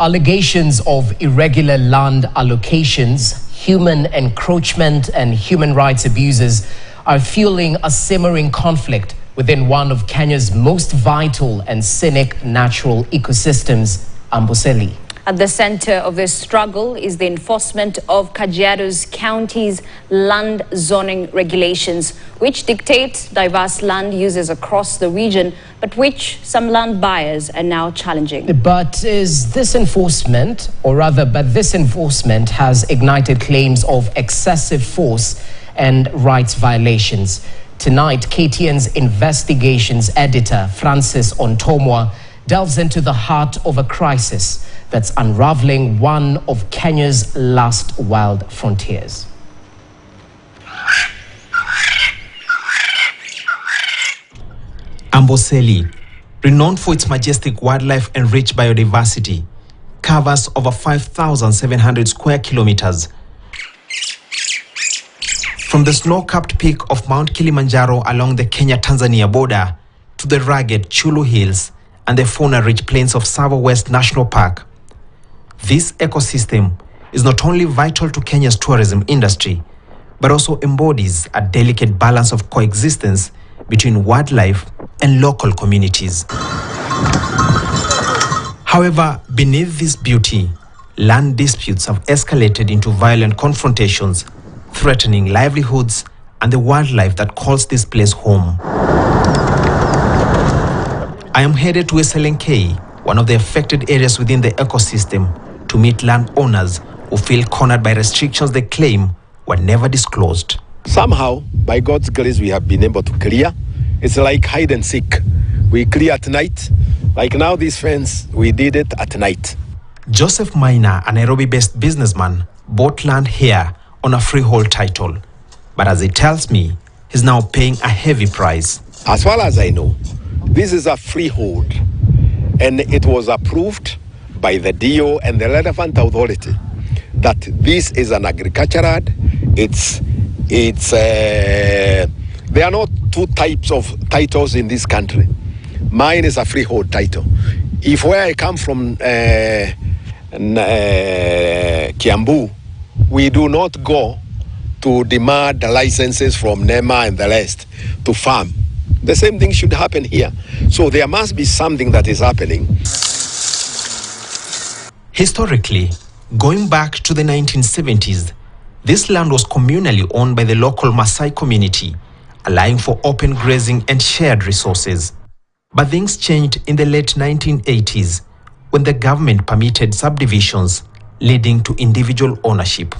Allegations of irregular land allocations, human encroachment and human rights abuses are fueling a simmering conflict within one of Kenya's most vital and scenic natural ecosystems, Amboseli. At the center of this struggle is the enforcement of Kajiado's county's land zoning regulations, which dictate diverse land uses across the region, but which some land buyers are now challenging. But this enforcement has ignited claims of excessive force and rights violations. Tonight, KTN's investigations editor, Francis Ontomwa, delves into the heart of a crisis that's unraveling one of Kenya's last wild frontiers. Amboseli, renowned for its majestic wildlife and rich biodiversity, covers over 5,700 square kilometers. From the snow-capped peak of Mount Kilimanjaro along the Kenya-Tanzania border to the rugged Chulu Hills and the fauna-rich plains of Tsavo West National Park, this ecosystem is not only vital to Kenya's tourism industry, but also embodies a delicate balance of coexistence between wildlife and local communities. However, beneath this beauty, land disputes have escalated into violent confrontations, threatening livelihoods and the wildlife that calls this place home. I am headed to Eselenke, one of the affected areas within the ecosystem, to meet landowners who feel cornered by restrictions they claim were never disclosed. Somehow, by God's grace, we have been able to clear. It's like hide and seek. We clear at night. Like now, this fence, we did it at night. Joseph Maina, a Nairobi-based businessman, bought land here on a freehold title. But as he tells me, he's now paying a heavy price. As far as I know, this is a freehold. And it was approved by the DO and the relevant authority that this is an agricultural. There are not two types of titles in this country. Mine is a freehold title. If where I come from, Kiambu, we do not go to demand the licenses from NEMA and the rest to farm. The same thing should happen here. So there must be something that is happening. Historically, going back to the 1970s, this land was communally owned by the local Maasai community, allowing for open grazing and shared resources. But things changed in the late 1980s when the government permitted subdivisions, leading to individual ownership.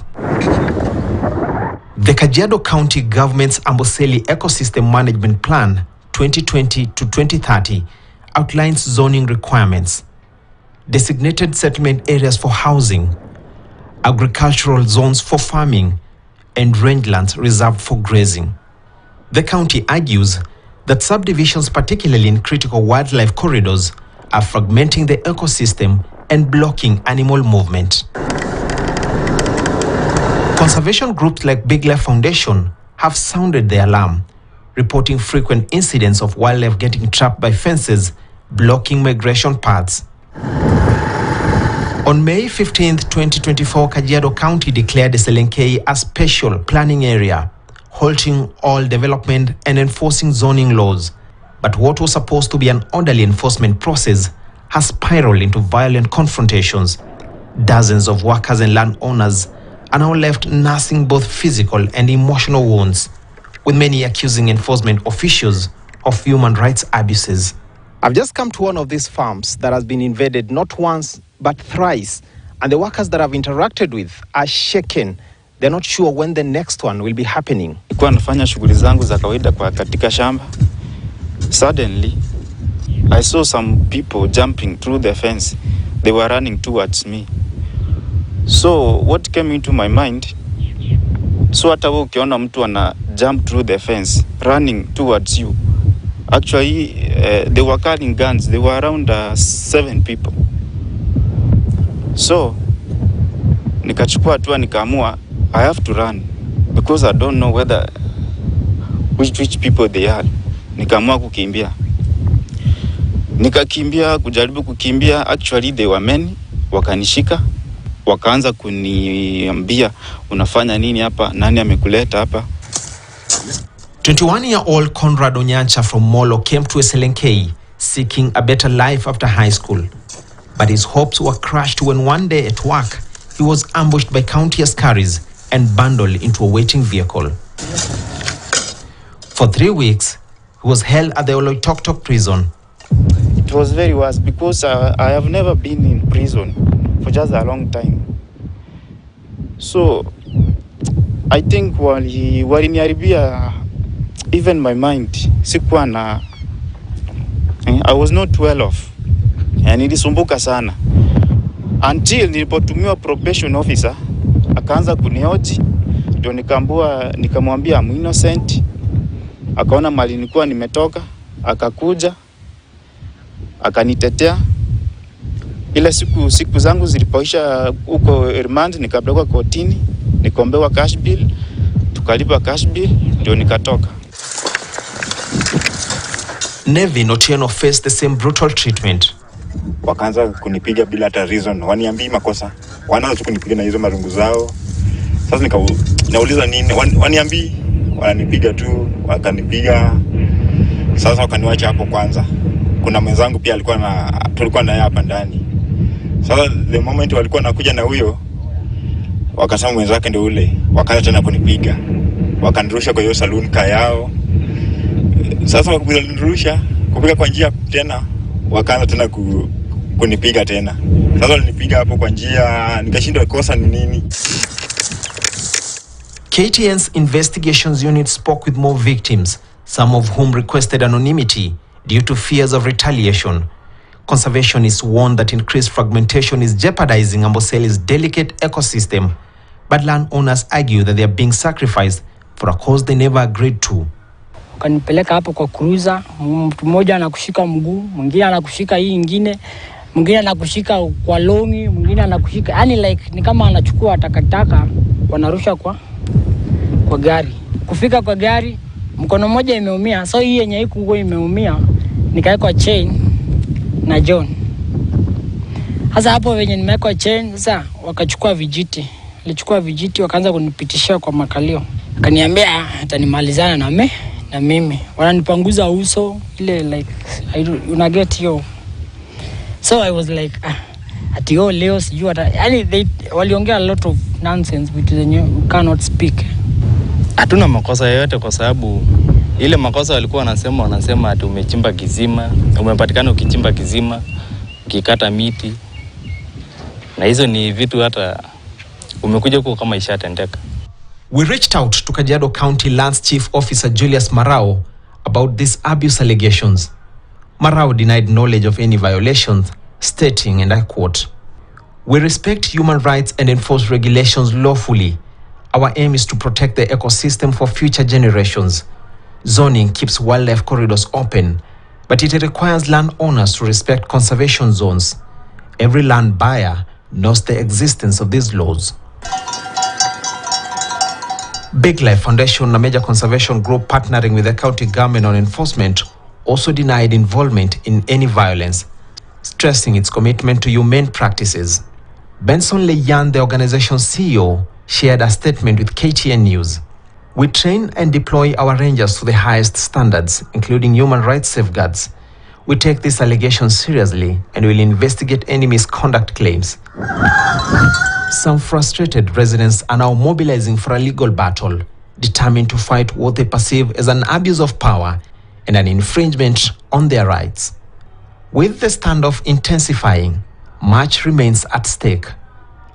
The Kajiado County government's Amboseli Ecosystem Management Plan 2020 to 2030 outlines zoning requirements, designated settlement areas for housing, agricultural zones for farming, and rangelands reserved for grazing. The county argues that subdivisions, particularly in critical wildlife corridors, are fragmenting the ecosystem and blocking animal movement. Conservation groups like Big Life Foundation have sounded the alarm, reporting frequent incidents of wildlife getting trapped by fences, blocking migration paths. On May 15, 2024, Kajiado County declared Eselenke a special planning area, halting all development and enforcing zoning laws. But what was supposed to be an orderly enforcement process has spiraled into violent confrontations. Dozens of workers and landowners are now left nursing both physical and emotional wounds, with many accusing enforcement officials of human rights abuses. I've just come to one of these farms that has been invaded not once, but thrice. And the workers that I've interacted with are shaken. They're not sure when the next one will be happening. Nilikuwa nafanya shughuli zangu za kawaida kwa katika shamba. Suddenly, I saw some people jumping through the fence. They were running towards me. So what came into my mind, so hata wewe ukiona mtu ana jump through the fence running towards you, actually they were carrying guns. They were around 7 people. So nikachukua hatua, nikaamua I have to run because I don't know whether which people they are. Nikaamua kukimbia. Nikakimbia, kujaribu kukimbia. Actually they were many, wakanishika, wakaanza kuniambia unafanya nini hapa, nani amekuleta hapa. 21-year-old Conrad Onyancha from Molo came to SLNK seeking a better life after high school. But his hopes were crushed when one day at work, he was ambushed by county askaris and bundled into a waiting vehicle. For 3 weeks, he was held at the Oloitoktok prison. It was very worse because I have never been in prison for just a long time. So, I think waliniharibia even my mind. Sikuwa na, I was not well off. Nilisumbuka sana. Until nilipotumiwa probation officer, akaanza kunihoji, ndio nikamwambia I'm innocent. Akaona mali nilikuwa nimetoka, akakuja, akanitetea. Ile siku zangu zilipoisha huko remand, nikapelekwa kotini, nikaombewa cash bill, tukalipa cash bill, ndio nikatoka. Nevin Otieno faced the same brutal treatment. Wakaanza kunipiga bila hata reason, waniambii makosa. Wanaanza kunipiga na hizo marungu zao. Sasa nauliza nini? Waniambii, wananipiga tu, wakanipiga. Sasa wakaniacha hapo kwanza. Kuna mwenzangu pia tulikuwa naye hapa ndani. Sasa the moment walikuwa nakuja na huyo, wakasema mwenzake ndio ule, wakaanza tena kunipiga. Wakanirusha kwa hiyo saloon yao. Sasa wakanirusha kupiga kwa njia tena, wakaanza tena kunipiga tena. Sasa walinipiga hapo kwa njia, nikashindwa kosa ni nini. KTN's investigations unit spoke with more victims, some of whom requested anonymity due to fears of retaliation. Conservationists warned that increased fragmentation is jeopardizing Amboseli's delicate ecosystem, but landowners argue that they are being sacrificed for a cause they never agreed to. Kanipeleka hapo kwa cruiser, mtu mmoja anakushika mguu, mwingine anakushika hii nyingine, mwingine anakushika kwa longi, mwingine anakushika, yani like ni kama anachukua takataka wanarusha kwa gari. Kufika kwa gari, mkono mmoja imeumia, so hii yenye iko imeumia, nikawekwa chain na John. Sasa hapo venye nimewekwa chain, sasa wakachukua vijiti. Walichukua vijiti wakaanza kunipitishia kwa makalio. Akaniambia atanimalizana na mimi. Wananipanguza uso ile like una get yo. So I was like ati leo sijui yani waliongea a lot of nonsense which you cannot speak. Hatuna makosa yoyote kwa sababu ile makosa walikuwa wanasema ati umechimba kizima, umepatikana ukichimba kizima, ukikata miti. Na hizo ni vitu hata umekuja huko kama ishatendeka. We reached out to Kajiado County Lands Chief Officer Julius Marao about these abuse allegations. Marao denied knowledge of any violations, stating, and I quote, "We respect human rights and enforce regulations lawfully. Our aim is to protect the ecosystem for future generations. Zoning keeps wildlife corridors open, but it requires landowners to respect conservation zones. Every land buyer knows the existence of these laws." Big Life Foundation, a major conservation group partnering with the county government on enforcement, also denied involvement in any violence, stressing its commitment to humane practices. Benson Leyan, the organization's CEO, shared a statement with KTN News. "We train and deploy our rangers to the highest standards, including human rights safeguards. We take these allegations seriously and will investigate any misconduct claims." Some frustrated residents are now mobilizing for a legal battle, determined to fight what they perceive as an abuse of power and an infringement on their rights. With the standoff intensifying, much remains at stake.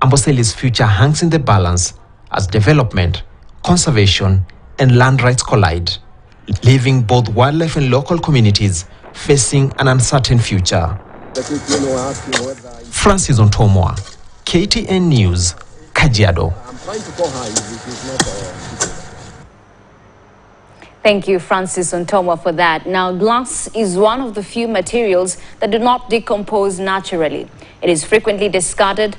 Amboseli's future hangs in the balance as development, conservation, and land rights collide, leaving both wildlife and local communities facing an uncertain future. Francis Ontomwa, KTN News, Kajiado. Thank you, Francis Ontomwa, for that. Now, glass is one of the few materials that do not decompose naturally. It is frequently discarded